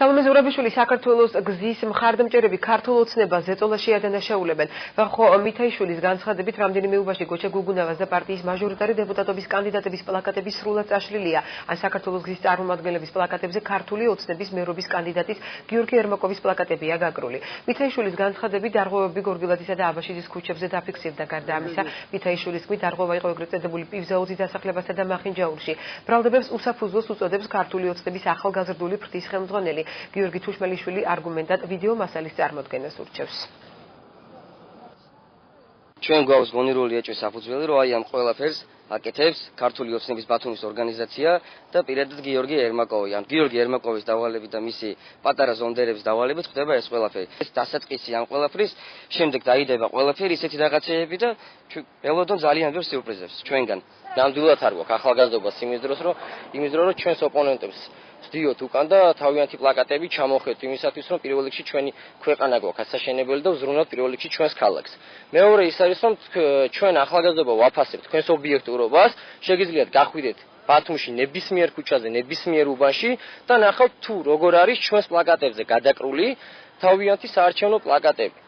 სალომე ზურაბიშვილი საქართველოს გზის მხარდამჭერები ქართულ ოცნებას ზეწოლაში ადანაშაულებენ. ხო, მითაიშვილის განცხადებით რამდენიმე უბაში გოჩა გუგუნავას და პარტიის მაჟორიტარი დეპუტატობის კანდიდატების პლაკატები სრულად წაშლილია. ან საქართველოს გზის წარმომადგენლების პლაკატებზე ქართული ოცნების მერობის კანდიდატის გიორგი ერმაკოვის პლაკატებია გაკრული. მითაიშვილის განცხადებით დარღვევები გორგილაძისა და აბაშიძის ქუჩებზე დაფიქსირდა. გარდა ამისა, მითაიშვილის თქმით დარღვევა იყო ეგრეთ წოდებული პივზაუძის დასახლებასა და მახინჯაურში. ბრალდებებს უსაფუძვლოს უწოდებს ქართული ოცნების ახალგაზრდული ფრთის ხელმძღვანელი. გიორგი თუშმელიშვილი არგუმენტად ვიდეო მასალის წარმოდგენას ურჩევს. ჩვენ გვაქვს გონირული ეჭვის საფუძველი, რომ აი ამ ყველაფერს აკეთებს ქართული ოცნების ბათუმის ორგანიზაცია და პირადად გიორგი ერმაკოვი. ან გიორგი ერმაკოვის დავალებით და მისი პატარა ზონდერების დავალებით ხდება ეს ყველაფერი. ეს დასაწყისი ამ ყველაფრის, შემდეგ დაიდება ყველაფერი ისეთი რაღაცეები და ველოდონ ძალიან ბევრ სიურპრიზებს ჩვენგან. ნამდვილად არ გვაქვს ახალგაზრდობას იმის დროს, რომ ჩვენს ოპონენტებს ვსდიოთ უკან და თავიანთი პლაკატები ჩამოხვიოთ იმისათვის, რომ პირველ რიგში ჩვენი ქვეყანა გვაქვს ასაშენებელი და ვზრუნოთ პირველ რიგში ჩვენს ქალაქს. მეორე ის არის, რომ ჩვენ ახალგაზრდობა ვაფასებთ თქვენს ობიექტურობას, შეგიძლიათ გახვიდეთ ბათუმში ნებისმიერ ქუჩაზე, ნებისმიერ უბანში და ნახავთ თუ როგორ არის ჩვენს პლაკატებზე გადაკრული თავიანთი საარჩევნო პლაკატები.